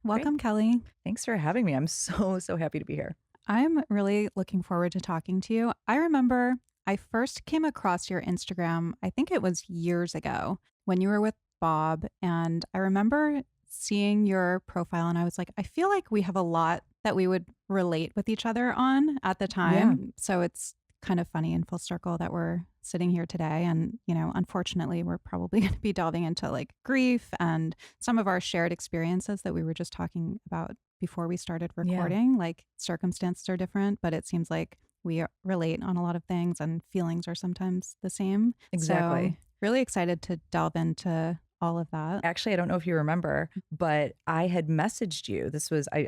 Welcome, Kelly. Thanks for having me. I'm so happy to be here. I'm really looking forward to talking to you. I remember I first came across your Instagram, I think it was years ago when you were with Bob. And I remember seeing your profile and I was like, I feel like we have a lot that we would relate with each other on at the Yeah. time. So it's kind of funny in full circle that we're sitting here today. And, unfortunately, we're probably going to be delving into like grief and some of our shared experiences that we were just talking about before we started Yeah. recording. Like circumstances are different, but it seems like relate on a lot of things and feelings are sometimes the same. So, Exactly. really excited to delve into all of that. Actually, I don't know if you remember, but I had messaged you.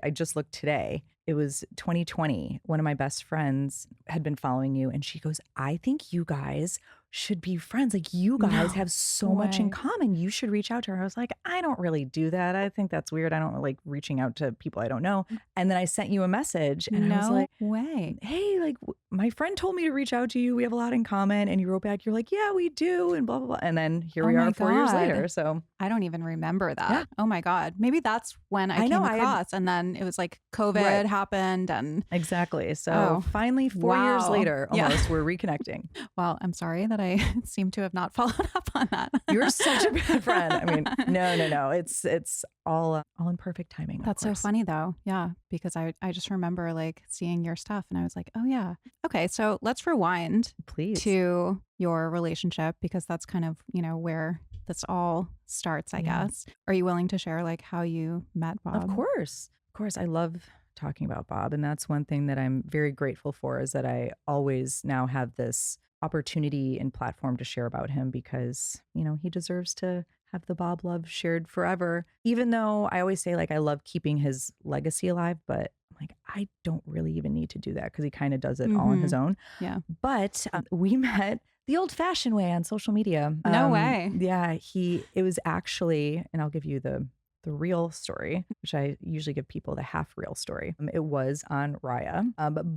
I just looked today. It was 2020. One of my best friends had been following you and she goes, I think you guys should be friends. Like you guys No have so much in way. common. You should reach out to her. I was like, I don't really do that. I think that's weird. I don't like reaching out to people I don't know. And then I sent you a message and I was No like, way. hey, like my friend told me to reach out to you. We have a lot in common. And you wrote back, you're like, yeah, we do. And blah, blah, blah. And then here Oh we my are 4 years God. later. So I don't even remember yeah, that. Oh my God. Maybe that's when I I know came I had, across. And then it was like COVID right. happened. And Exactly. So oh, finally, 4 years wow. later, Yeah. almost, we're reconnecting. Well, I'm sorry that I seem to have not followed up on that. You're such a bad friend. I mean, no. It's all in perfect timing, of That's so course. funny though. Yeah. Because I just remember like seeing your stuff and I was like, oh yeah. Okay. So let's rewind Please. to your relationship because that's kind of, where this all starts, I Yeah. guess. Are you willing to share like how you met Of Bob? course. Of course. I love talking about Bob. And that's one thing that I'm very grateful for is that I always now have this opportunity and platform to share about him because, he deserves to have the Bob love shared forever. Even though I always say, like, I love keeping his legacy alive, but like, I don't really even need to do that because he kind of does it all on Mm-hmm. his own. Yeah. But we met the old fashioned way on social media. No way. Yeah, it was actually, and I'll give you the real story, which I usually give people the half real story. It was on Raya,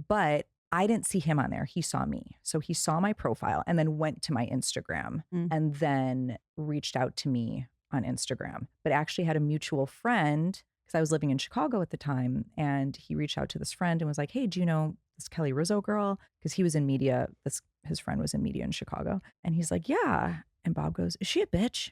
but I didn't see him on there. He saw me. So he saw my profile and then went to my Instagram Mm. and then reached out to me on Instagram, but actually had a mutual friend because I was living in Chicago at the time. And he reached out to this friend and was like, hey, do you know this Kelly Rizzo girl? Because he was in media. His friend was in media in Chicago. And he's like, yeah. And Bob goes, is she a bitch?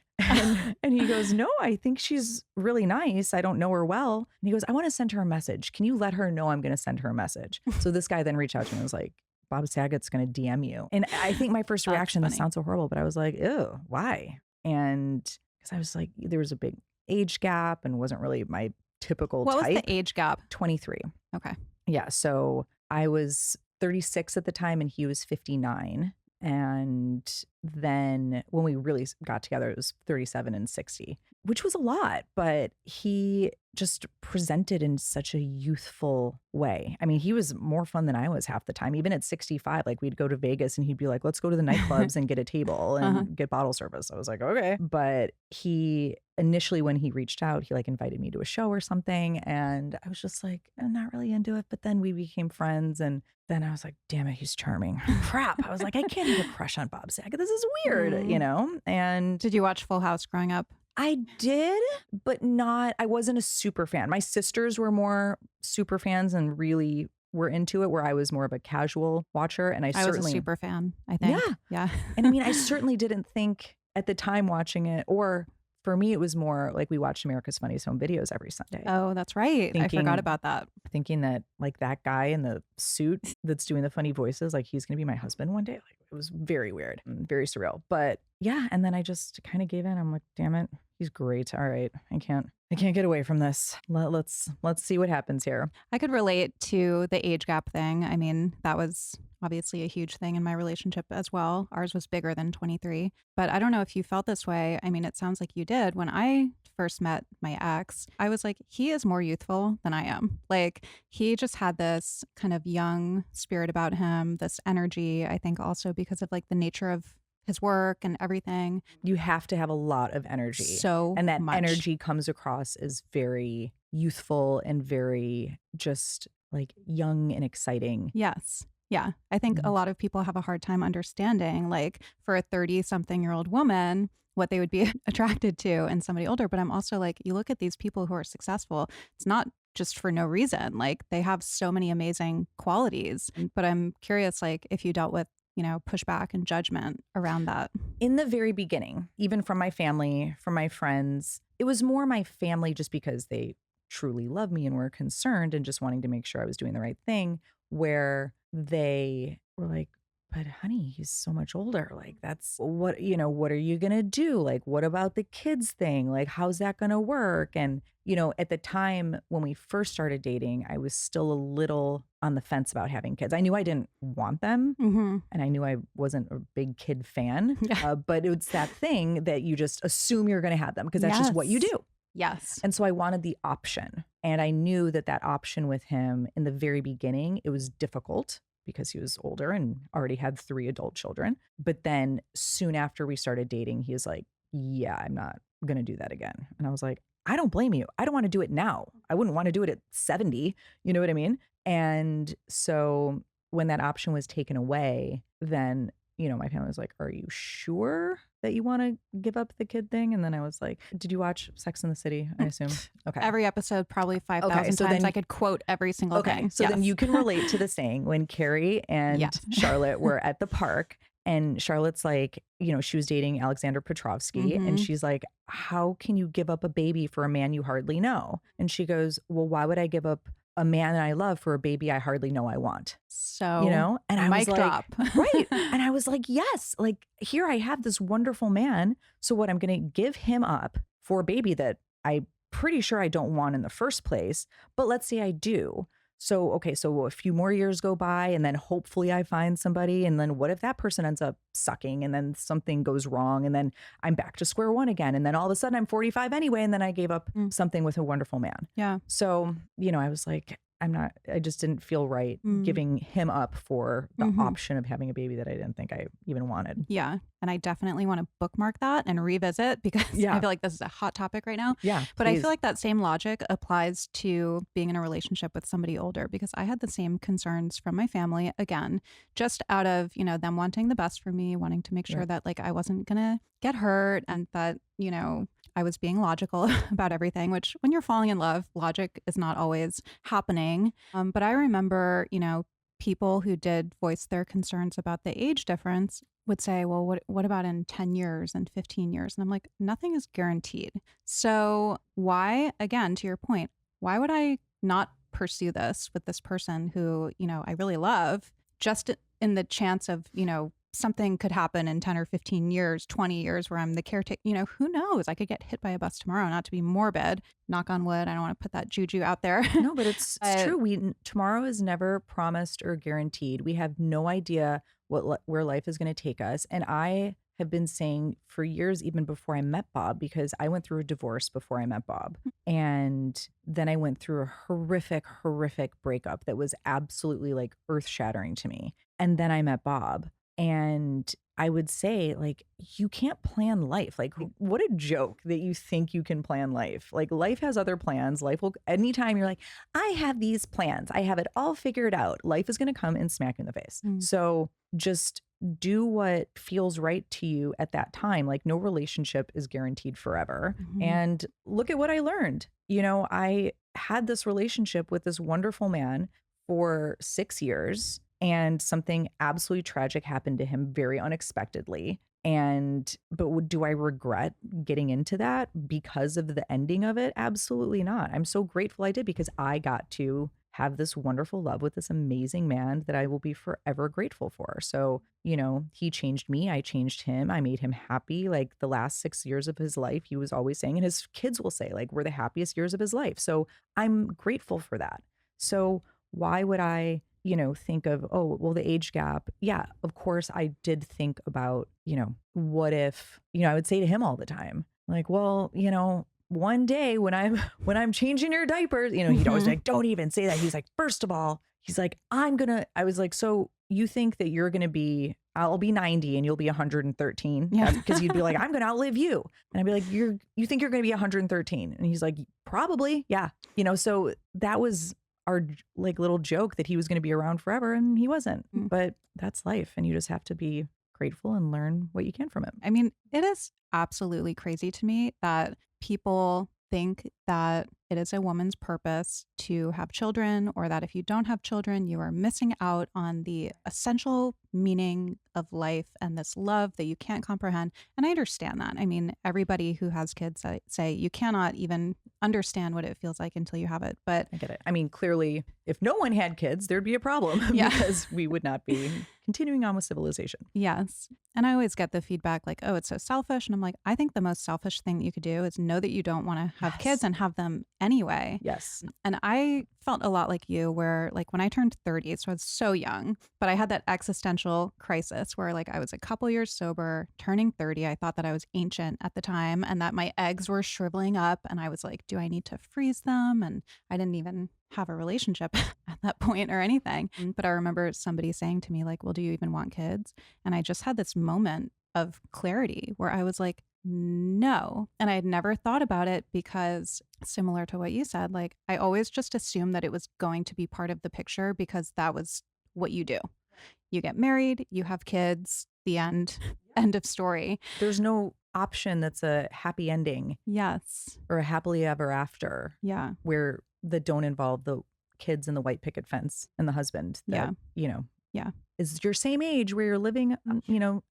And he goes, no, I think she's really nice. I don't know her well. And he goes, I want to send her a message. Can you let her know I'm going to send her a message? So this guy then reached out to me and was like, Bob Saget's going to DM you. And I think my first That's reaction, this funny. sounds so horrible, but I was like, ew, why? And because I was like, there was a big age gap and wasn't really my typical What was type. the age gap? 23. Okay. Yeah. So I was 36 at the time and he was 59. And then when we really got together, it was 37 and 60, which was a lot, but he just presented in such a youthful way. I mean, he was more fun than I was half the time. Even at 65, like we'd go to Vegas and he'd be like, let's go to the nightclubs and get a table and get bottle service. I was like, okay. But he initially, when he reached out, he like invited me to a show or something. And I was just like, I'm not really into it. But then we became friends. And then I was like, damn it, he's charming. Crap. I was like, I can't have a crush on Bob Saget. This is weird, And Did you watch Full House growing up? I did, but I wasn't a super fan. My sisters were more super fans and really were into it, where I was more of a casual watcher. And I was a super fan, I think. Yeah. Yeah. And I mean, I certainly didn't think at the time watching it, or for me, it was more like we watched America's Funniest Home Videos every Sunday. Oh, that's right. I forgot about that. Thinking that like that guy in the suit that's doing the funny voices, like he's going to be my husband one day. Like it was very weird, very surreal. But yeah, and then I just kind of gave in. I'm like, damn it, he's great. All right, I can't get away from this. Let's see what happens here. I could relate to the age gap thing. I mean, that was obviously a huge thing in my relationship as well. Ours was bigger than 23. But I don't know if you felt this way. I mean, it sounds like you did. When I first met my ex, I was like, he is more youthful than I am. Like, he just had this kind of young spirit about him, this energy, I think also because of like the nature of his work and everything. You have to have a lot of energy. And that much. energy comes across as very youthful and very just like young and exciting. Yes. Yeah. I think a Mhm. lot of people have a hard time understanding, like, for a 30-something-year-old woman, what they would be attracted to in somebody older. But I'm also like, you look at these people who are successful, it's not just for no reason. Like, they have so many amazing qualities. But I'm curious, like, if you dealt with, pushback and judgment around that. In the very beginning, even from my family, from my friends, it was more my family just because they truly love me and were concerned and just wanting to make sure I was doing the right thing, where they were like, but honey, he's so much older. Like, that's what are you going to do? Like, what about the kids thing? Like, how's that going to work? And, at the time when we first started dating, I was still a little on the fence about having kids. I knew I didn't want them Mhm. and I knew I wasn't a big kid fan, Yeah. but it's that thing that you just assume you're going to have them because that's just what you Yes. do. Yes. And so I wanted the option. And I knew that that option with him in the very beginning, it was difficult because he was older and already had 3 adult children. But then soon after we started dating, he was like, yeah, I'm not going to do that again. And I was like, I don't blame you. I don't want to do it now. I wouldn't want to do it at 70. You know what I mean? And so when that option was taken away, then, my family was like, are you sure that you want to give up the kid thing? And then I was like, did you watch Sex in the City? I assume. Okay. Every episode, probably Okay. 5,000 So times. then, I could quote every single okay. thing. So then Yes. you can relate to the saying when Carrie and Yes. Charlotte were at the park and Charlotte's like, she was dating Alexander Petrovsky and Mhm. she's like, how can you give up a baby for a man you hardly know? And she goes, well, why would I give up a man that I love for a baby I hardly know I want? So, And I was mic like, drop. right. And I was like, yes, like here I have this wonderful man. So what I'm going to give him up for a baby that I pretty sure I don't want in the first place, but let's say I do. So, okay, so a few more years go by and then hopefully I find somebody. And then what if that person ends up sucking and then something goes wrong and then I'm back to square one again. And then all of a sudden I'm 45 anyway. And then I gave up Mm. something with a wonderful man. Yeah. So, I was like, I just didn't feel right Mm. giving him up for the Mhm. option of having a baby that I didn't think I even wanted. Yeah. And I definitely want to bookmark that and revisit because I Yeah. feel like this is a hot topic right now. Yeah. But I Please. feel like that same logic applies to being in a relationship with somebody older because I had the same concerns from my family, again, just out of, them wanting the best for me, wanting to make sure Yeah. that like I wasn't going to get hurt and that, I was being logical about everything, which when you're falling in love, logic is not always happening. But I remember, people who did voice their concerns about the age difference would say, well, what about in 10 years and 15 years? And I'm like, nothing is guaranteed. So why, again, to your point, why would I not pursue this with this person who, I really love just in the chance of, something could happen in 10 or 15 years, 20 years where I'm the caretaker, who knows? I could get hit by a bus tomorrow, not to be morbid, knock on wood. I don't want to put that juju out there. No, but it's But true. Tomorrow is never promised or guaranteed. We have no idea where life is going to take us. And I have been saying for years, even before I met Bob, because I went through a divorce before I met Bob. And then I went through a horrific, horrific breakup that was absolutely like earth shattering to me. And then I met Bob. And I would say, like, you can't plan life. Like, what a joke that you think you can plan life. Like, life has other plans. Life will, anytime you're like, I have these plans, I have it all figured out, life is going to come and smack you in the face. Mm. So just do what feels right to you at that time. Like, no relationship is guaranteed forever. Mhm. And look at what I learned. I had this relationship with this wonderful man for 6 years. And something absolutely tragic happened to him very unexpectedly. But do I regret getting into that because of the ending of it? Absolutely not. I'm so grateful I did because I got to have this wonderful love with this amazing man that I will be forever grateful for. So, he changed me. I changed him. I made him happy. Like the last 6 years of his life, he was always saying, and his kids will say, like, we're the happiest years of his life. So I'm grateful for that. So why would I think of, oh, well, the age gap. Yeah, of course I did think about, what if, I would say to him all the time, like, well, one day when I'm changing your diapers, he'd always be like, don't even say that. He's like, first of all, he's like, I was like, so you think that I'll be 90 and you'll be 113. Yeah. Because you'd be like, I'm going to outlive you. And I'd be like, you think you're going to be 113? And he's like, probably. Yeah. So that was our like little joke that he was going to be around forever, and he wasn't. Mm. But that's life, and you just have to be grateful and learn what you can from it. I mean, it is absolutely crazy to me that people think that it is a woman's purpose to have children, or that if you don't have children, you are missing out on the essential meaning of life and this love that you can't comprehend. And I understand that. I mean, everybody who has kids say you cannot even understand what it feels like until you have it. But I get it. I mean, clearly, if no one had kids, there'd be a problem yeah. because we would not be continuing on with civilization. Yes. And I always get the feedback like, oh, it's so selfish. And I'm like, I think the most selfish thing that you could do is know that you don't want to have kids Yes. and have them anyway. Yes. And I felt a lot like you, where like when I turned 30, so I was so young, but I had that existential crisis where like I was a couple years sober, turning 30. I thought that I was ancient at the time and that my eggs were shriveling up. And I was like, do I need to freeze them? And I didn't even have a relationship at that point or anything. But I remember somebody saying to me, like, well, do you even want kids? And I just had this moment of clarity where I was like, no. And I had never thought about it because, similar to what you said, like I always just assumed that it was going to be part of the picture because that was what you do. You get married, you have kids, the end, end of story. There's no option that's a happy ending Yes. or a happily ever after Yeah. where that don't involve the kids and the white picket fence and the husband that, Yeah. is your same age where you're living,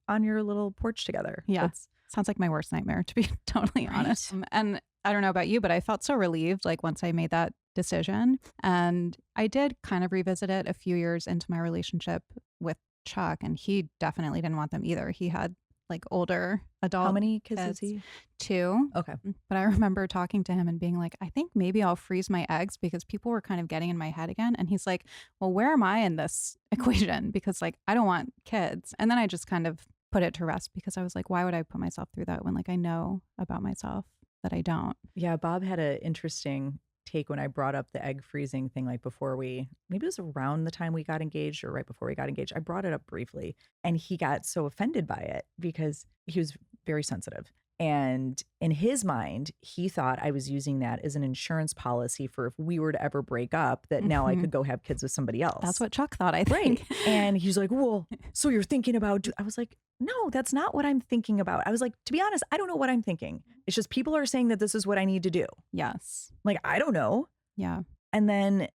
on your little porch together. Yeah. That's Sounds like my worst nightmare, to be totally honest. And I don't know about you, but I felt so relieved like once I made that decision. And I did kind of revisit it a few years into my relationship with Chuck, and he definitely didn't want them either. He had like older adult how many kids kids. is he? 2. Okay. But I remember talking to him and being like, I think maybe I'll freeze my eggs because people were kind of getting in my head again. And he's like, well, where am I in this equation? Because like, I don't want kids. And then I just kind of put it to rest because I was like, why would I put myself through that when like I know about myself that I don't? Yeah, Bob had an interesting take when I brought up the egg freezing thing, like before maybe it was around the time we got engaged or right before we got engaged. I brought it up briefly and he got so offended by it because he was very sensitive. And in his mind, he thought I was using that as an insurance policy for if we were to ever break up, that now I could go have kids with somebody else. That's what Chuck thought, I think. Right. And he's like, well, so you're thinking about, I was like, no, that's not what I'm thinking about. I was like, to be honest, I don't know what I'm thinking. It's just people are saying that this is what I need to do. Yes. Like, I don't know. Yeah. And then,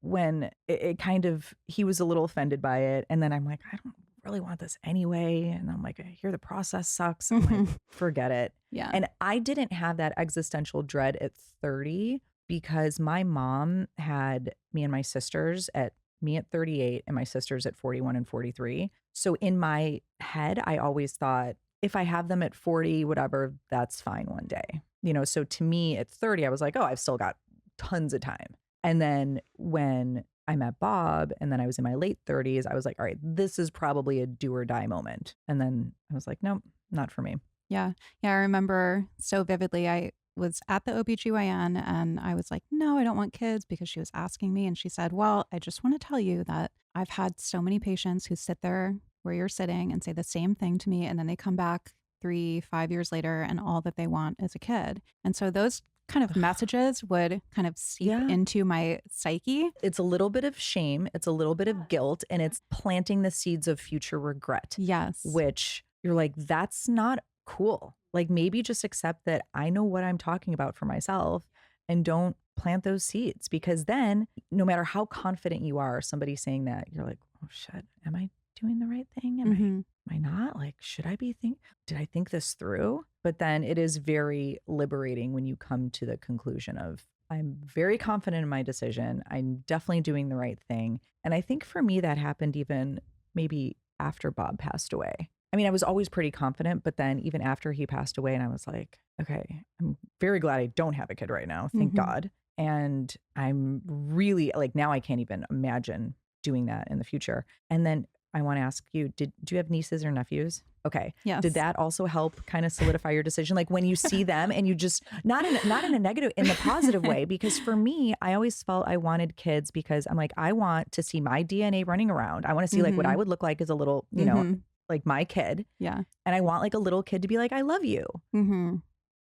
when it kind of, he was a little offended by it. And then I'm like, I don't really want this anyway. And I'm like, I hear the process sucks. I'm like, forget it. Yeah. And I didn't have that existential dread at 30 because my mom had me and my sisters at 38 and my sisters at 41 and 43. So in my head, I always thought if I have them at 40, whatever, that's fine one day. So to me at 30, I was like, oh, I've still got tons of time. And then when I met Bob and then I was in my late 30s, I was like, all right, this is probably a do or die moment. And then I was like, nope, not for me. Yeah. Yeah. I remember so vividly. I was at the OBGYN and I was like, no, I don't want kids because she was asking me. And she said, well, I just want to tell you that I've had so many patients who sit there where you're sitting and say the same thing to me. And then they come back 3-5 years later and all that they want is a kid. And so those kind of messages would kind of seep into my psyche. It's a little bit of shame. It's a little bit of guilt, and it's planting the seeds of future regret. Yes. Which you're like, that's not cool. Like maybe just accept that I know what I'm talking about for myself and don't plant those seeds, because then no matter how confident you are, somebody saying that, you're like, oh shit, am I doing the right thing? Am I not? Like, should I be did I think this through? But then it is very liberating when you come to the conclusion of, I'm very confident in my decision. I'm definitely doing the right thing. And I think for me, that happened even maybe after Bob passed away. I mean, I was always pretty confident, but then even after he passed away, and I was like, okay, I'm very glad I don't have a kid right now. Thank God. And I'm really like, now I can't even imagine doing that in the future. And then I want to ask you, do you have nieces or nephews? Okay. Yes. Did that also help kind of solidify your decision? Like when you see them and you just, not in a negative, in the positive way, because for me, I always felt I wanted kids because I'm like, I want to see my DNA running around. I want to see like what I would look like as a little, like my kid. Yeah. And I want like a little kid to be like, I love you.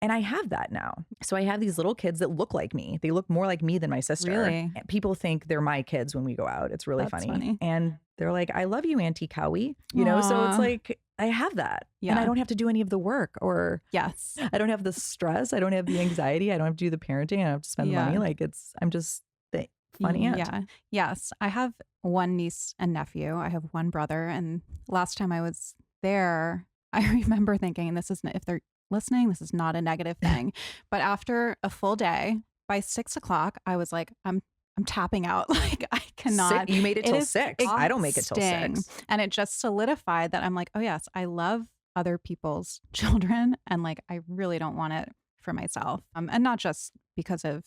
And I have that now. So I have these little kids that look like me. They look more like me than my sister. Really? And people think they're my kids when we go out. It's really That's funny. funny. And they're like, I love you, Auntie Cowie. So it's Aw. like, I have that. And I Yeah. don't have to do any of the work, or Yes. I don't have the stress. I don't have the anxiety. I don't have to do the parenting. I don't have to spend the money. Yeah. Like I'm just the fun aunt. Yeah. Yes. I have one niece and nephew. I have one brother. And last time I was there, I remember thinking, and this is, if they're listening, this is not a negative thing. But after a full day, by 6 o'clock, I was like, I'm tapping out. Like I cannot. You made it It till is 6. I don't make it till exhausting. 6. And it just solidified that I'm like, oh yes, I love other people's children. And like, I really don't want it for myself. And not just because of,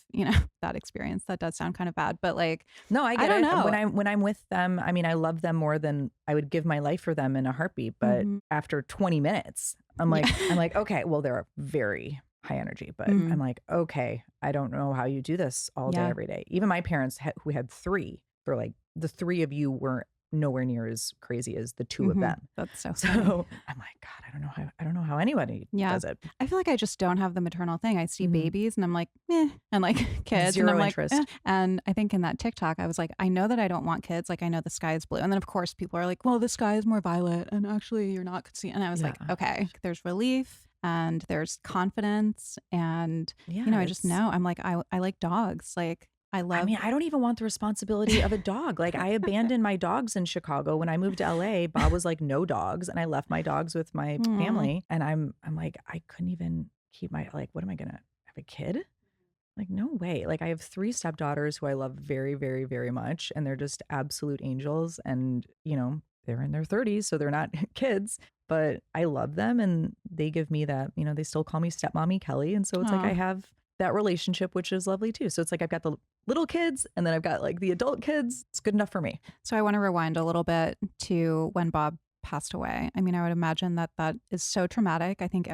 that experience. That does sound kind of bad, but like, No, I I get don't it. know. When I'm with them, I mean, I love them more than I would give my life for them in a heartbeat. But Mhm. after 20 minutes, Yeah. I'm like, okay, well, they're very high energy, but I'm Mhm. like, okay, I don't know how you do this all day, Yeah. every day. Even my parents who had 3, they're like, the 3 of you were nowhere near as crazy as the 2 of Mhm. them. That's so funny. So I'm like, God, I don't know how anybody Yeah. does it. I feel like I just don't have the maternal thing. I see Mhm. babies and I'm like, "Meh," and like kids and I'm Zero like, "Eh." interest. And I think in that TikTok, I was like, I know that I don't want kids. Like I know the sky is blue. And then of course people are like, well, the sky is more violet and actually you're not seeing. And I was Yeah. like, okay, there's relief and there's confidence. And, Yeah, I just know I'm like, I like dogs. Like I I love, mean, I don't even want the responsibility of a dog. Like, I abandoned my dogs in Chicago. When I moved to LA, Bob was like, no dogs. And I left my dogs with my aw. family. And I'm like, I couldn't even keep like, what am I gonna have a kid? Like, no way. Like, I have 3 stepdaughters who I love very, very, very much. And they're just absolute angels. And, they're in their 30s, so they're not kids, but I love them. And they give me that, they still call me stepmommy Kelly. And so it's like I Aw. have that relationship, which is lovely too. So it's like I've got the little kids and then I've got like the adult kids. It's good enough for me. So I want to rewind a little bit to when Bob passed away. I mean, I would imagine that that is so traumatic. I think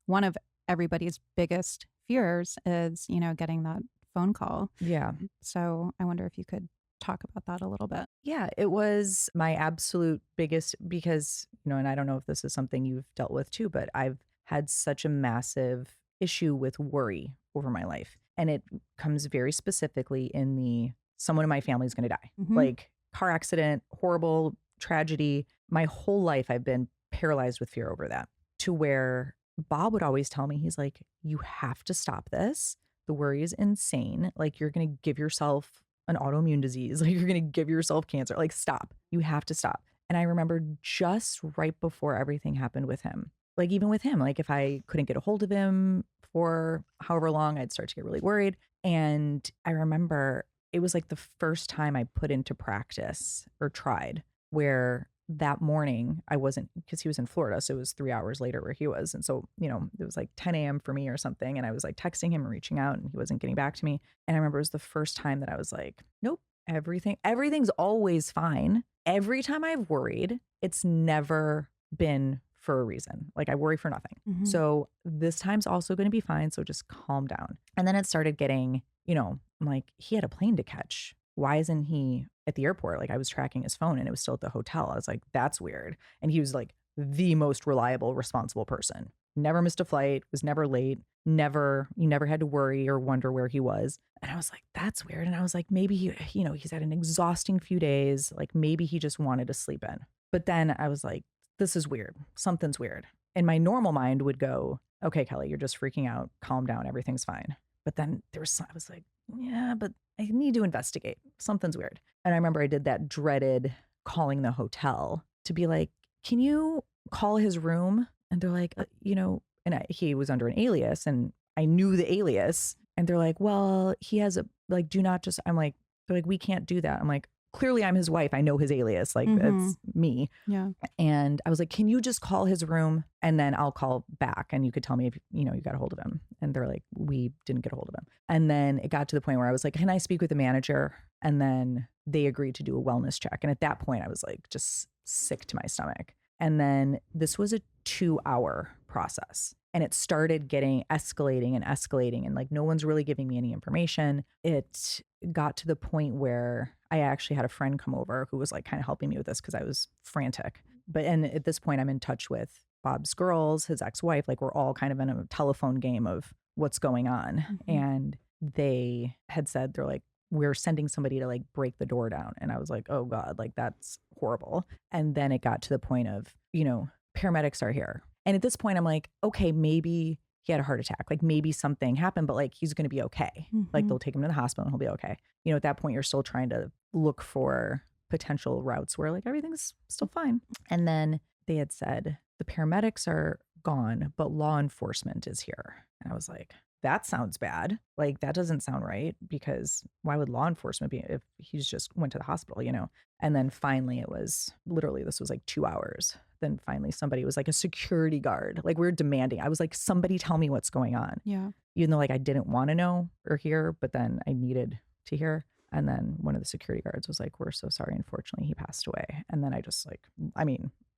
one of everybody's biggest fears is, getting that phone call. Yeah. So I wonder if you could talk about that a little bit. Yeah. It was my absolute biggest because, and I don't know if this is something you've dealt with too, but I've had such a massive issue with worry over my life. And it comes very specifically in the someone in my family is going to die. Hmm. Like car accident, horrible tragedy. My whole life I've been paralyzed with fear over that, to where Bob would always tell me, he's like, you have to stop this. The worry is insane. Like you're going to give yourself an autoimmune disease. Like you're going to give yourself cancer. Like stop. You have to stop. And I remember just right before everything happened with him, like even with him, like if I couldn't get a hold of him for however long, I'd start to get really worried. And I remember it was like the first time I put into practice or tried, where that morning I wasn't, because he was in Florida. So it was 3 hours later where he was. And so, it was like 10 a.m. for me or something. And I was like texting him and reaching out and he wasn't getting back to me. And I remember it was the first time that I was like, nope, everything's always fine. Every time I've worried, it's never been for a reason. Like I worry for nothing. Hmm. So this time's also going to be fine. So just calm down. And then it started getting, I'm like, he had a plane to catch. Why isn't he at the airport? Like I was tracking his phone and it was still at the hotel. I was like, that's weird. And he was like the most reliable, responsible person. Never missed a flight, was never late, you never had to worry or wonder where he was. And I was like, that's weird. And I was like, maybe he's had an exhausting few days. Like maybe he just wanted to sleep in. But then I was like, this is weird. Something's weird. And my normal mind would go, okay, Kelly, you're just freaking out. Calm down. Everything's fine. But then I was like, yeah, but I need to investigate. Something's weird. And I remember I did that dreaded calling the hotel to be like, can you call his room? And they're like, he was under an alias and I knew the alias. And they're like, well, he has do not just, they're like, we can't do that. I'm like, clearly I'm his wife. I know his alias. Like that's me. Yeah. And I was like, can you just call his room and then I'll call back and you could tell me if, you got a hold of him. And they're like, we didn't get a hold of him. And then it got to the point where I was like, can I speak with the manager? And then they agreed to do a wellness check. And at that point I was like, just sick to my stomach. And then this was a 2-hour process. And it started escalating and like no one's really giving me any information. It got to the point where I actually had a friend come over who was like kind of helping me with this because I was frantic. And at this point I'm in touch with Bob's girls, his ex-wife, like we're all kind of in a telephone game of what's going on. Mhm. And they had said, they're like, we're sending somebody to like break the door down. And I was like, oh God, like that's horrible. And then it got to the point of, paramedics are here. And at this point, I'm like, okay, maybe he had a heart attack. Like maybe something happened, but like he's going to be okay. Like Mhm. they'll take him to the hospital and he'll be okay. At that point, you're still trying to look for potential routes where like everything's still fine. And then they had said, the paramedics are gone, but law enforcement is here. And I was like, that sounds bad. Like that doesn't sound right, because why would law enforcement be if he's just went to the hospital? And then finally it was literally, this was like 2 hours. Then finally somebody was like a security guard. Like we were demanding. I was like, somebody tell me what's going on. Yeah. Even though like I didn't want to know or hear, but then I needed to hear. And then one of the security guards was like, we're so sorry. Unfortunately, he passed away. And then I just like,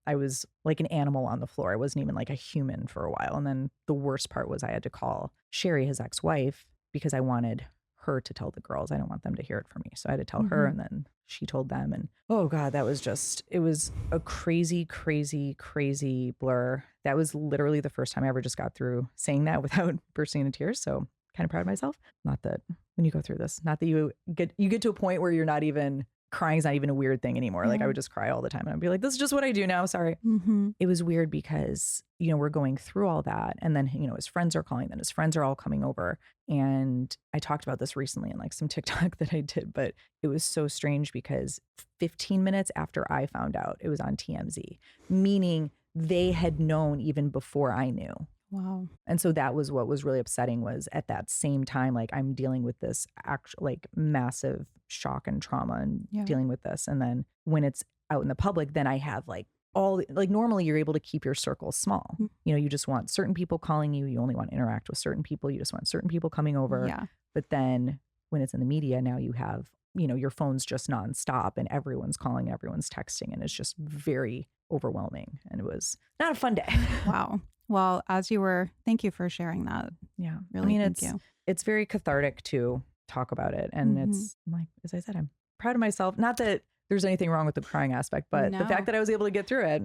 I was like an animal on the floor. I wasn't even like a human for a while. And then the worst part was I had to call Sherry, his ex-wife, because I wanted her to tell the girls. I didn't want them to hear it from me. So I had to tell her, Mhm. and then she told them. And oh God, that was it was a crazy, crazy, crazy blur. That was literally the first time I ever just got through saying that without bursting into tears. So kind of proud of myself. Not that when you go through this, not that you get to a point where you're not even crying's not even a weird thing anymore. Like I Yeah. would just cry all the time and I'd be like, this is just what I do now. Sorry. Mhm. It was weird because, we're going through all that. And then, his friends are calling, then his friends are all coming over. And I talked about this recently in like some TikTok that I did, but it was so strange because 15 minutes after I found out, it was on TMZ, meaning they had known even before I knew. Wow. And so that was what was really upsetting, was at that same time, like I'm dealing with this actual like massive shock and trauma and Yeah. dealing with this. And then when it's out in the public, then I have like like normally you're able to keep your circle small. Mm. You just want certain people calling you. You only want to interact with certain people. You just want certain people coming over. Yeah. But then when it's in the media, now you have, your phone's just nonstop and everyone's calling, everyone's texting, and it's just very overwhelming. And it was not a fun day. Wow. Well, thank you for sharing that. Yeah. Really, thank you. It's very cathartic to talk about it. And Mhm. it's like, as I said, I'm proud of myself. Not that there's anything wrong with the crying aspect, but the No. fact that I was able to get through it,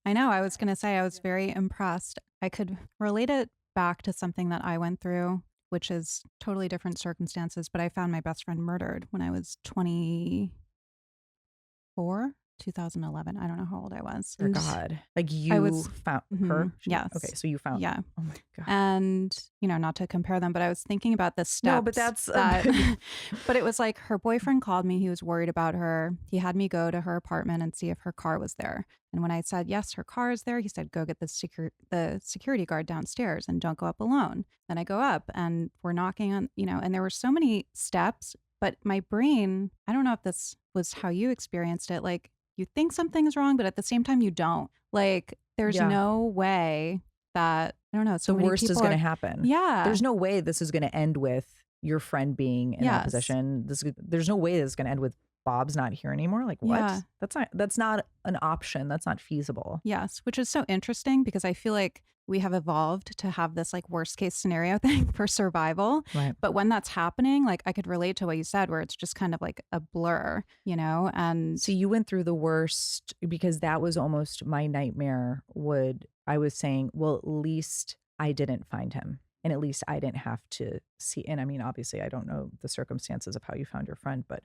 I know. I was going to say I was very impressed. I could relate it back to something that I went through, which is totally different circumstances, but I found my best friend murdered when I was 24, 2011. I don't know how old I was. dear God, like I you was found her. Mhm. Yes. Okay. So you found, Yeah. oh my God. And, not to compare them, but I was thinking about the steps. No, but that's, that, but it was like her boyfriend called me. He was worried about her. He had me go to her apartment and see if her car was there. And when I said, yes, her car is there, he said, go get the security guard downstairs and don't go up alone. Then I go up and we're knocking on, and there were so many steps, but my brain, I don't know if this was how you experienced it. Like you think something's wrong, but at the same time you don't. Like there's Yeah. no way that, I don't know, so the many worst is people going to are- happen. Yeah. There's no way this is going to end with your friend being in that Yes. position. There's no way this is going to end with Bob's not here anymore. Like what? Yeah. That's not an option. That's not feasible. Yes, which is so interesting because I feel like we have evolved to have this like worst case scenario thing for survival. Right. But when that's happening, like I could relate to what you said, where it's just kind of like a blur, and So you went through the worst, because that was almost my nightmare. I was saying, well, at least I didn't find him. And at least I didn't have to see. And I mean, obviously, I don't know the circumstances of how you found your friend, but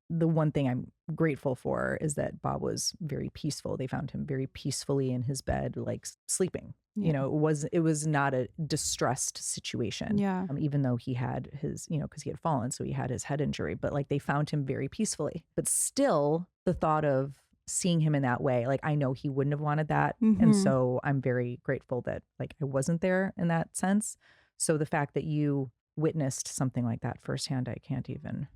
the one thing I'm grateful for is that Bob was very peaceful. They found him very peacefully in his bed, like sleeping. Yeah. It was not a distressed situation. Yeah. Even though he had his, because he had fallen, so he had his head injury, but like they found him very peacefully. But still, the thought of seeing him in that way, like I know he wouldn't have wanted that. And Mhm. so I'm very grateful that like I wasn't there in that sense. So the fact that you witnessed something like that firsthand, I can't even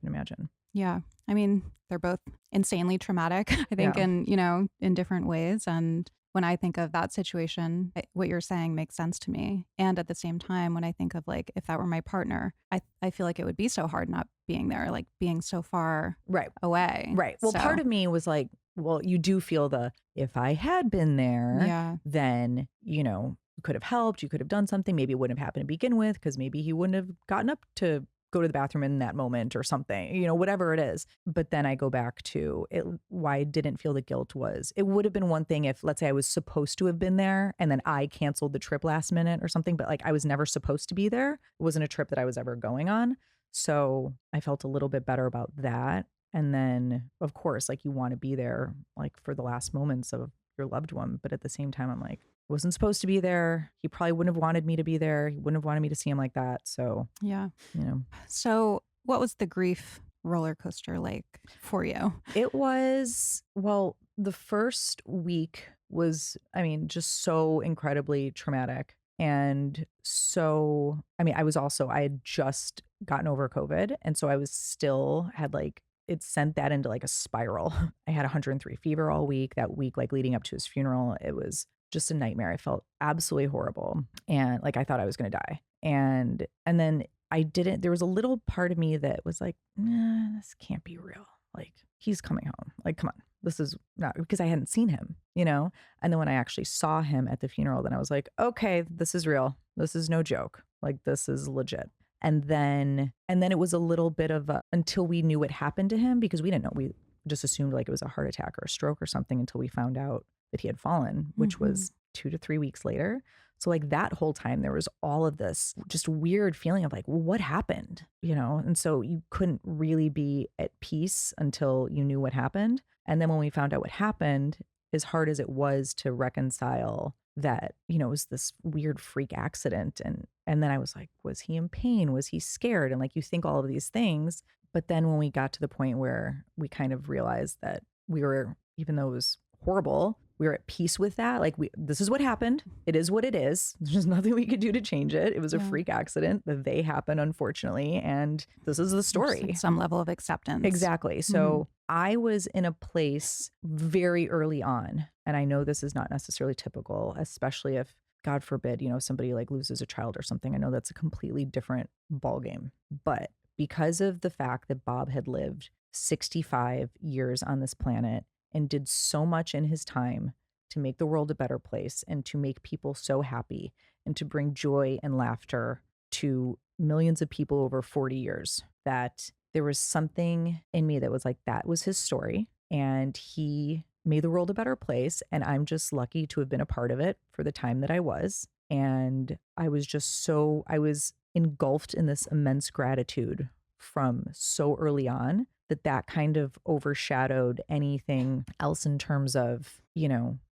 imagine. Yeah. I mean, they're both insanely traumatic, I think, Yeah. in different ways. And when I think of that situation, what you're saying makes sense to me. And at the same time, when I think of like, if that were my partner, I feel like it would be so hard not being there, like being so far Right. away. Right. Well, So, part of me was like, well, you do feel if I had been there, yeah. then, you could have helped, you could have done something. Maybe it wouldn't have happened to begin with, because maybe he wouldn't have gotten up to go to the bathroom in that moment or something, whatever it is. But then I go back to it. Why I didn't feel the guilt was it would have been one thing if, let's say, I was supposed to have been there and then I canceled the trip last minute or something, but like I was never supposed to be there. It wasn't a trip that I was ever going on. So I felt a little bit better about that. And then, of course, like you want to be there like for the last moments of your loved one. But at the same time, I'm like, wasn't supposed to be there. He probably wouldn't have wanted me to be there. He wouldn't have wanted me to see him like that. So, Yeah. you know, So, what was the grief roller coaster like for you? it was, well, the first week was, I mean, just so incredibly traumatic. And so, I mean, I had just gotten over COVID. And so I was still had like, it sent that into like a spiral. I had 103 fever all week. That week, like leading up to his funeral, it was just a nightmare. I felt absolutely horrible. And like, I thought I was going to die. And then I didn't, there was a little part of me that was like, nah, this can't be real. Like, he's coming home. Like, come on. This is not because I hadn't seen him, And then when I actually saw him at the funeral, then I was like, okay, this is real. This is no joke. Like, this is legit. And then it was a little bit of until we knew what happened to him, because we didn't know. We just assumed like it was a heart attack or a stroke or something until we found out that he had fallen, which was 2 to 3 weeks later. So like that whole time there was all of this just weird feeling of like, well, what happened? And so you couldn't really be at peace until you knew what happened. And then when we found out what happened, as hard as it was to reconcile that, it was this weird freak accident. And then I was like, was he in pain? Was he scared? And like, you think all of these things. But then when we got to the point where we kind of realized that we were, even though it was horrible, we were at peace with that. Like, this is what happened. It is what it is. There's nothing we could do to change it. It was a freak accident. They happen, unfortunately. And this is the story. Like some level of acceptance. Exactly. So I was in a place very early on. And I know this is not necessarily typical, especially if, God forbid, somebody like loses a child or something. I know that's a completely different ballgame. But because of the fact that Bob had lived 65 years on this planet and did so much in his time to make the world a better place and to make people so happy and to bring joy and laughter to millions of people over 40 years, that there was something in me that was like, that was his story. And he made the world a better place. And I'm just lucky to have been a part of it for the time that I was. And I was engulfed in this immense gratitude from so early on that kind of overshadowed anything else in terms of,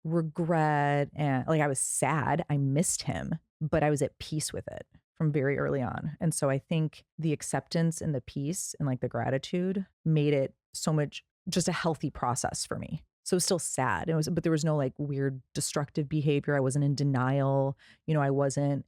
regret. And like, I was sad. I missed him, but I was at peace with it from very early on. And so I think the acceptance and the peace and like the gratitude made it so much just a healthy process for me. So it was still sad. But there was no like weird destructive behavior. I wasn't in denial. I wasn't,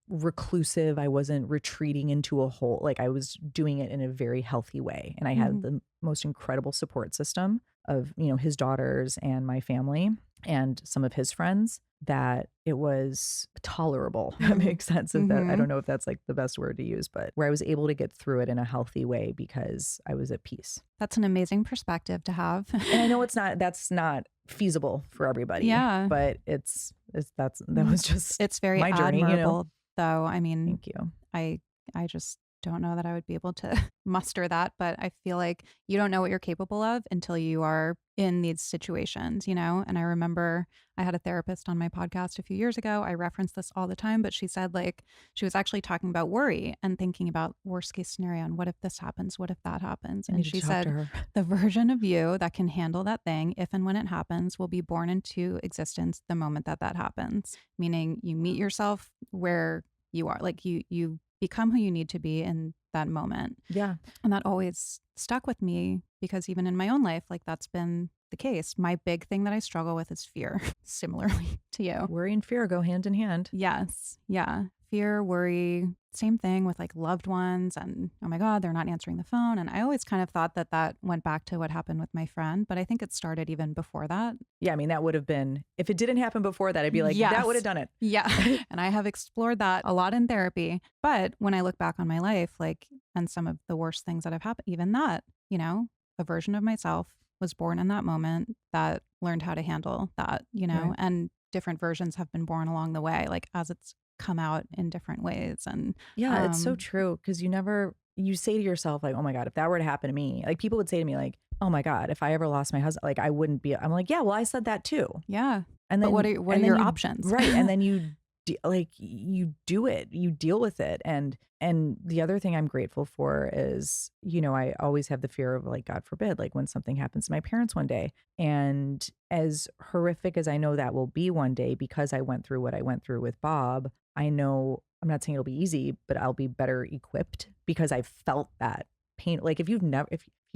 reclusive. I wasn't retreating into a hole. Like, I was doing it in a very healthy way. And I had the most incredible support system of, his daughters and my family and some of his friends, that it was tolerable. That makes sense. If that, I don't know if that's like the best word to use, but where I was able to get through it in a healthy way because I was at peace. That's an amazing perspective to have. And I know that's not feasible for everybody. Yeah. But that was just it's very my journey, admirable, though. I mean, Thank you. I just don't know that I would be able to muster that, but I feel like you don't know what you're capable of until you are in these situations, And I remember I had a therapist on my podcast a few years ago. I reference this all the time, but she said like she was actually talking about worry and thinking about worst case scenario and what if this happens? What if that happens? And she said the version of you that can handle that thing if and when it happens will be born into existence the moment that happens. Meaning you meet yourself where you are, like you become who you need to be in that moment. Yeah. And that always stuck with me because even in my own life, like that's been the case. My big thing that I struggle with is fear, similarly to you. Worry and fear go hand in hand. Yes. Yeah. Fear, worry, same thing with like loved ones and, oh my God, they're not answering the phone. And I always kind of thought that went back to what happened with my friend, but I think it started even before that. Yeah. I mean, that would have been, if it didn't happen before that, I'd be like, yes. That would have done it. Yeah. And I have explored that a lot in therapy. But when I look back on my life, like, and some of the worst things that have happened, even that, a version of myself was born in that moment that learned how to handle that, Right. and different versions have been born along the way, like as it's come out in different ways. And Yeah, it's so true because you say to yourself, like, oh my God, if that were to happen to me, like people would say to me, like, oh my God, if I ever lost my husband, like I wouldn't be, I'm like, yeah, well, I said that too. yeah. And But then, what are your you, options? right. And then like you do it, you deal with it. And the other thing I'm grateful for is, I always have the fear of like, God forbid, like when something happens to my parents one day. And as horrific as I know that will be one day, because I went through what I went through with Bob, I know I'm not saying it'll be easy, but I'll be better equipped because I felt that pain. Like if you've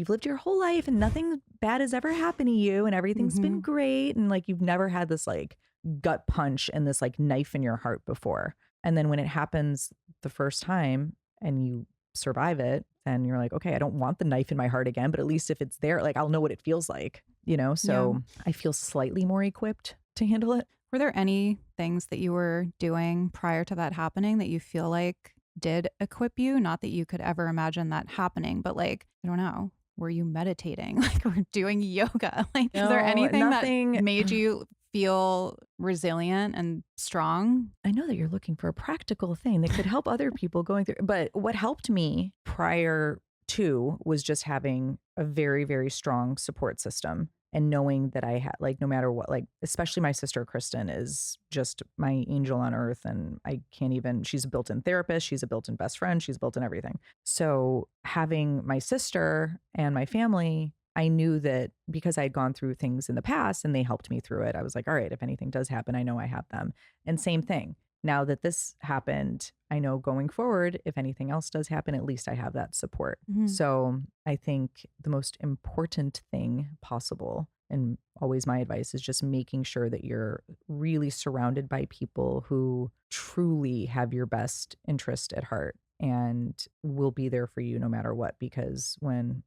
lived your whole life and nothing bad has ever happened to you and everything's been Hmm. great and like you've never had this like gut punch and this like knife in your heart before. And then when it happens the first time and you survive it, then you're like, okay, I don't want the knife in my heart again, but at least if it's there, like I'll know what it feels like, Yeah. So I feel slightly more equipped to handle it. Were there any things that you were doing prior to that happening that you feel like did equip you? Not that you could ever imagine that happening, but like, I don't know, were you meditating? Like, or doing yoga? Like, is there No, anything that nothing. made you feel resilient and strong? I know that you're looking for a practical thing that could help other people going through, but what helped me prior to was just having a very, very strong support system and knowing that I had, like, no matter what, like, especially my sister Kristen is just my angel on earth. And I can't even, she's a built in therapist, she's a built in best friend, she's built in everything. So having my sister and my family, I knew that because I had gone through things in the past and they helped me through it, I was like, all right, if anything does happen, I know I have them. And same thing. Now that this happened, I know going forward, if anything else does happen, at least I have that support. Mhm. So I think the most important thing possible, and always my advice, is just making sure that you're really surrounded by people who truly have your best interest at heart and will be there for you no matter what. Because when,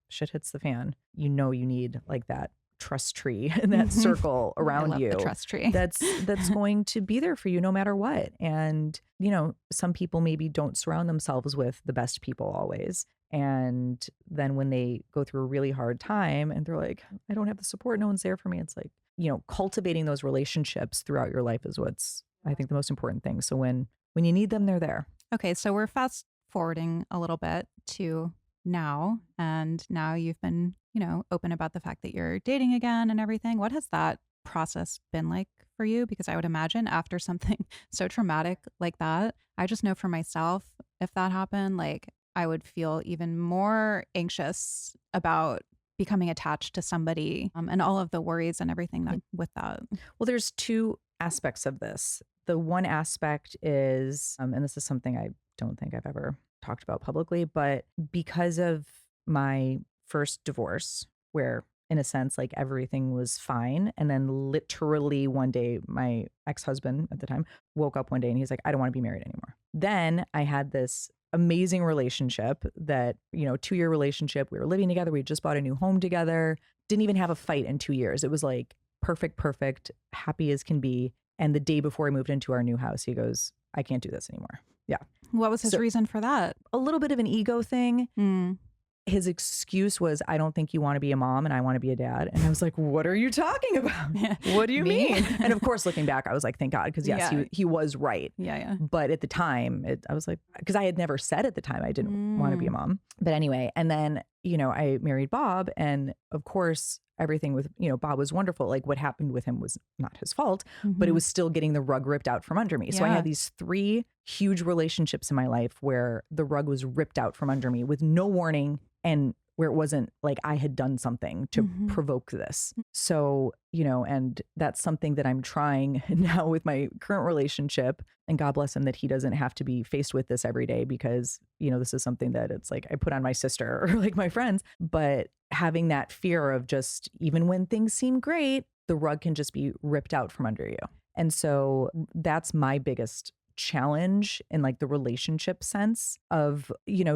shit hits the fan, you need like that trust tree and that Mhm. circle I around love the you trust tree. that's going to be there for you no matter what. And some people maybe don't surround themselves with the best people always, and then when they go through a really hard time and they're like, I don't have the support, no one's there for me, it's like, cultivating those relationships throughout your life is what's, I think, the most important thing. So when you need them, they're there. Okay, so we're fast forwarding a little bit to now, and now you've been, open about the fact that you're dating again and everything. What has that process been like for you? Because I would imagine after something so traumatic like that, I just know for myself, if that happened, like I would feel even more anxious about becoming attached to somebody, and all of the worries and everything that with that. Well, there's two aspects of this. The one aspect is, and this is something I don't think I've ever talked about publicly, but because of my first divorce, where in a sense, like everything was fine. And then literally one day, my ex husband at the time woke up one day and he's like, I don't want to be married anymore. Then I had this amazing relationship that, 2-year relationship. We were living together. We had just bought a new home together. Didn't even have a fight in 2 years. It was like perfect, happy as can be. And the day before I moved into our new house, he goes, I can't do this anymore. Yeah. What was his So reason for that? a little bit of an ego thing. Mm. His excuse was, I don't think you want to be a mom and I want to be a dad. And I was like, what are you talking about? What do you Me? mean? And of course, looking back, I was like, thank God. Because yes, Yeah. he was right. Yeah. But at the time, I was like, because I had never said at the time I didn't want to be a mom. But anyway, and then, I married Bob. And of course, everything with, Bob was wonderful. Like what happened with him was not his fault, but it was still getting the rug ripped out from under me. So I Yeah. had these 3 huge relationships in my life where the rug was ripped out from under me with no warning, and where it wasn't like I had done something to provoke this. So, and that's something that I'm trying now with my current relationship. And God bless him that he doesn't have to be faced with this every day, because, this is something that it's like I put on my sister or like my friends. But having that fear of just, even when things seem great, the rug can just be ripped out from under you. And so that's my biggest challenge in like the relationship sense of,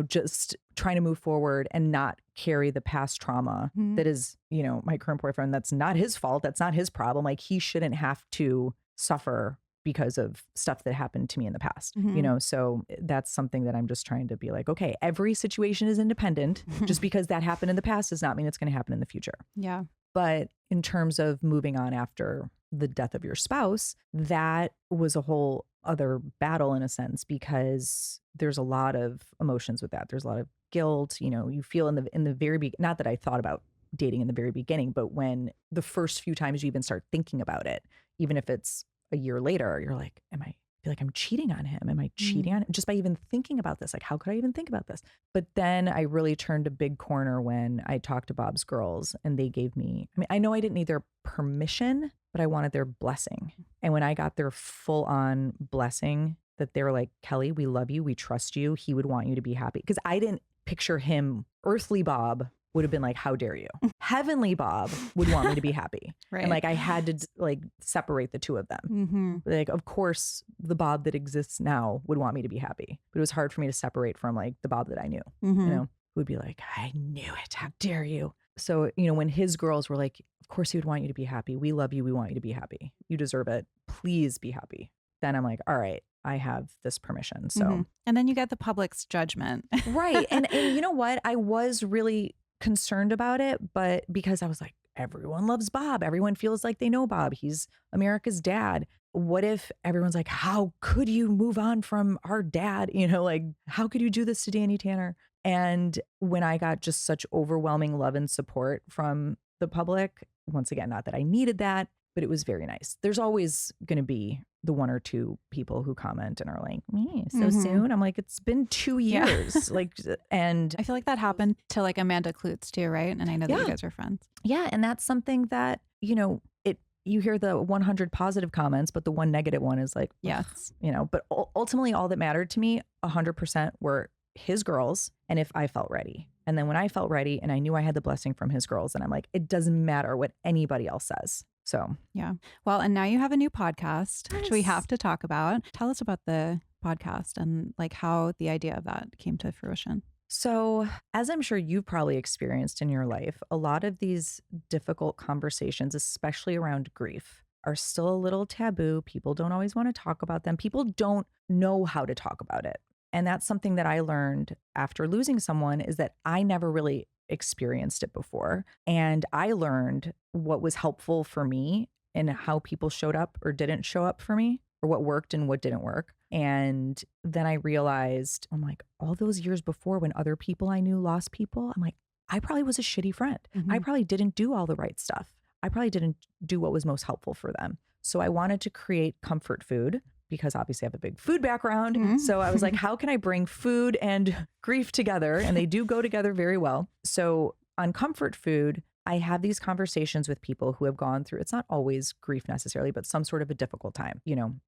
just trying to move forward and not carry the past trauma that is, my current boyfriend. That's not his fault. That's not his problem. Like he shouldn't have to suffer because of stuff that happened to me in the past, so that's something that I'm just trying to be like, okay, every situation is independent. Just because that happened in the past does not mean it's going to happen in the future. Yeah. But in terms of moving on after the death of your spouse, that was a whole other battle in a sense, because there's a lot of emotions with that. There's a lot of guilt, you feel in the very not that I thought about dating in the very beginning, but when the first few times you even start thinking about it, even if it's a year later, you're like, feel like I'm cheating on him. Am I cheating on him? Just by even thinking about this? Like, how could I even think about this? But then I really turned a big corner when I talked to Bob's girls and they gave me, I know I didn't need their permission, but I wanted their blessing. And when I got their full on blessing, that they were like, Kelly, we love you. We trust you. He would want you to be happy. Because I didn't picture him, earthly Bob would have been like, how dare you? Heavenly Bob would want me to be happy. Right. And like, I had to like separate the two of them. Like, of course, the Bob that exists now would want me to be happy. But it was hard for me to separate from like the Bob that I knew, who would be like, I knew it. How dare you? So, when his girls were like, of course he would want you to be happy. We love you. We want you to be happy. You deserve it. Please be happy. Then I'm like, all right, I have this permission. So, and then you get the public's judgment. Right. And you know what? I was really concerned about it, but because I was like, everyone loves Bob. Everyone feels like they know Bob. He's America's dad. What if everyone's like, how could you move on from our dad? Like, how could you do this to Danny Tanner? And when I got just such overwhelming love and support from the public, once again, not that I needed that, but it was very nice. There's always going to be the one or two people who comment and are like, me, so soon? I'm like, it's been 2 years. Like, and I feel like that happened to like Amanda Klutz too, right? And I know that you guys are friends. Yeah. And that's something that, you hear the 100 positive comments, but the one negative one is like, yes, but ultimately all that mattered to me 100% were his girls and if I felt ready. And then when I felt ready and I knew I had the blessing from his girls, and I'm like, it doesn't matter what anybody else says. So, yeah. Well, and now you have a new podcast, which we have to talk about. Tell us about the podcast and like how the idea of that came to fruition. So, as I'm sure you've probably experienced in your life, a lot of these difficult conversations, especially around grief, are still a little taboo. People don't always want to talk about them. People don't know how to talk about it. And that's something that I learned after losing someone, is that I never really experienced it before. And I learned what was helpful for me and how people showed up or didn't show up for me, or what worked and what didn't work. And then I realized, I'm like, all those years before when other people I knew lost people, I'm like, I probably was a shitty friend. I probably didn't do all the right stuff. I probably didn't do what was most helpful for them. So I wanted to create comfort food, because obviously I have a big food background. So I was like, how can I bring food and grief together? And they do go together very well. So on comfort food, I have these conversations with people who have gone through, it's not always grief necessarily, but some sort of a difficult time,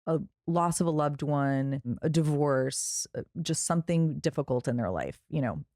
a loss of a loved one, a divorce, just something difficult in their life,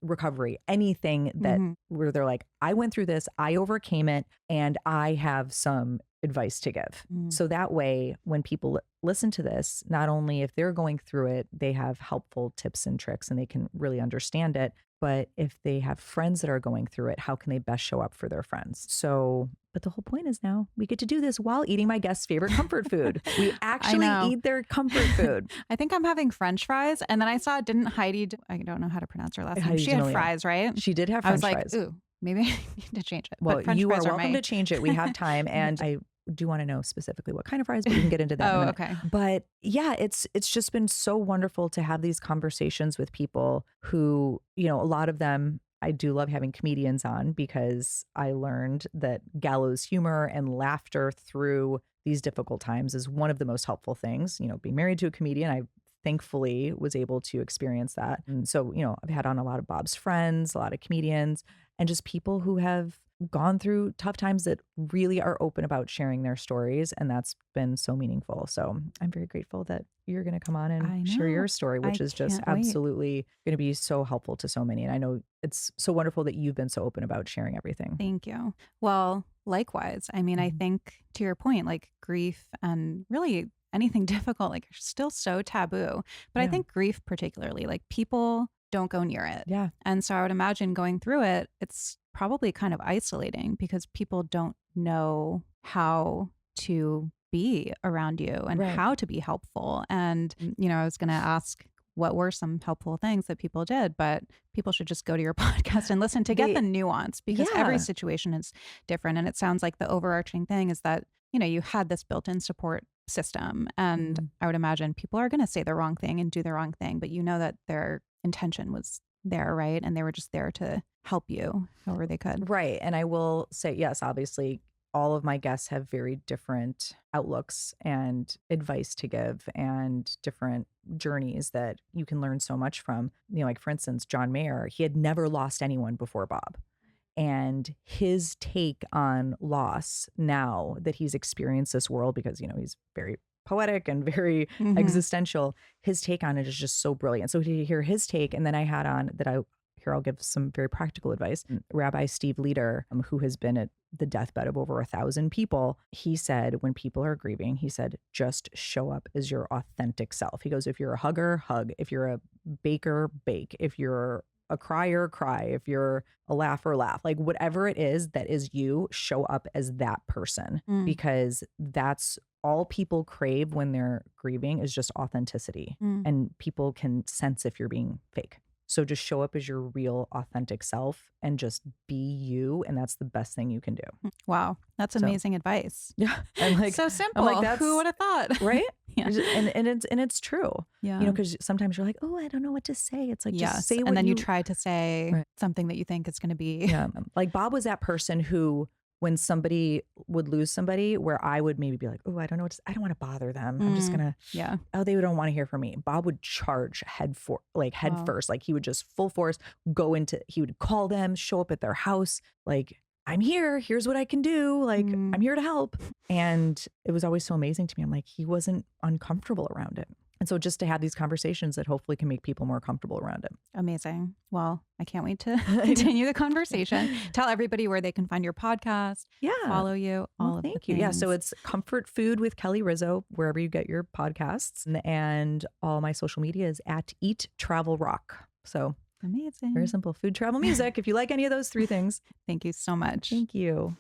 recovery, anything that where they're like, I went through this, I overcame it, and I have some advice to give. So that way, when people listen to this, not only if they're going through it, they have helpful tips and tricks and they can really understand it, but if they have friends that are going through it, how can they best show up for their friends? So, but the whole point is now we get to do this while eating my guest's favorite comfort food. We actually eat their comfort food. I think I'm having French fries. And then I saw, didn't Heidi, I don't know how to pronounce her last name. She had fries, right? She did have French fries. I was like, ooh, maybe I need to change it. Well, you are welcome to change it. We have time. And I do want to know specifically what kind of fries, but we can get into that in a minute. Okay. But yeah, it's just been so wonderful to have these conversations with people who, a lot of them, I do love having comedians on, because I learned that gallows humor and laughter through these difficult times is one of the most helpful things. Being married to a comedian, I thankfully was able to experience that. And so, I've had on a lot of Bob's friends, a lot of comedians, and just people who have gone through tough times that really are open about sharing their stories. And that's been so meaningful. So I'm very grateful that you're going to come on and share your story, which is just absolutely going to be so helpful to so many. And I know it's so wonderful that you've been so open about sharing everything. Thank you. Well, likewise. I mean, I think to your point, like grief and really anything difficult, like still so taboo. But I think grief particularly, like people don't go near it. Yeah. And so I would imagine going through it, it's probably kind of isolating because people don't know how to be around you and how to be helpful. And, I was going to ask what were some helpful things that people did, but people should just go to your podcast and listen to get the nuance, because every situation is different. And it sounds like the overarching thing is that, you had this built-in support system. And Mm. I would imagine people are going to say the wrong thing and do the wrong thing, but you know that their intention was there, right? And they were just there to help you however they could. Right. And I will say, yes, obviously, all of my guests have very different outlooks and advice to give and different journeys that you can learn so much from. Like for instance, John Mayer, he had never lost anyone before Bob. And his take on loss now that he's experienced this world, because, he's very poetic and very Mm-hmm. existential, his take on it is just so brilliant. So to hear his take, and then I had on that I'll give some very practical advice. Rabbi Steve Leder, who has been at the deathbed of over 1,000 people, he said, when people are grieving, he said, just show up as your authentic self. He goes, if you're a hugger, hug. If you're a baker, bake. If you're a crier, cry. If you're a laugher, laugh. Like whatever it is that is you, show up as that person, Mm. because that's all people crave when they're grieving is just authenticity. Mm. And people can sense if you're being fake. So just show up as your real authentic self and just be you. And that's the best thing you can do. Wow. That's So, amazing advice. yeah. And like, So simple. that's, who would have thought? right? Yeah. And it's true. Yeah. Because sometimes you're like, oh, I don't know what to say. It's like, Yes. just say what and then you try to say Right. something that you think is going to be. Yeah. Like Bob was that person who, when somebody would lose somebody, where I would maybe be like, oh, I don't know what to, I don't want to bother them. I'm just gonna, Yeah. oh, they don't want to hear from me. Bob would charge head Wow. first. Like he would just full force go into, he would call them, show up at their house. Like, I'm here. Here's what I can do. Like, I'm here to help. And it was always so amazing to me. I'm like, he wasn't uncomfortable around it. And so just to have these conversations that hopefully can make people more comfortable around it. Amazing. Well, I can't wait to continue the conversation. Tell everybody where they can find your podcast, Yeah. follow you, all of thank the you. Yeah. things. So it's Comfort Food with Kelly Rizzo, wherever you get your podcasts. And all my social media is at Eat Travel Rock. So amazing. very simple. Food, travel, music. If you like any of those three things. Thank you so much. Thank you.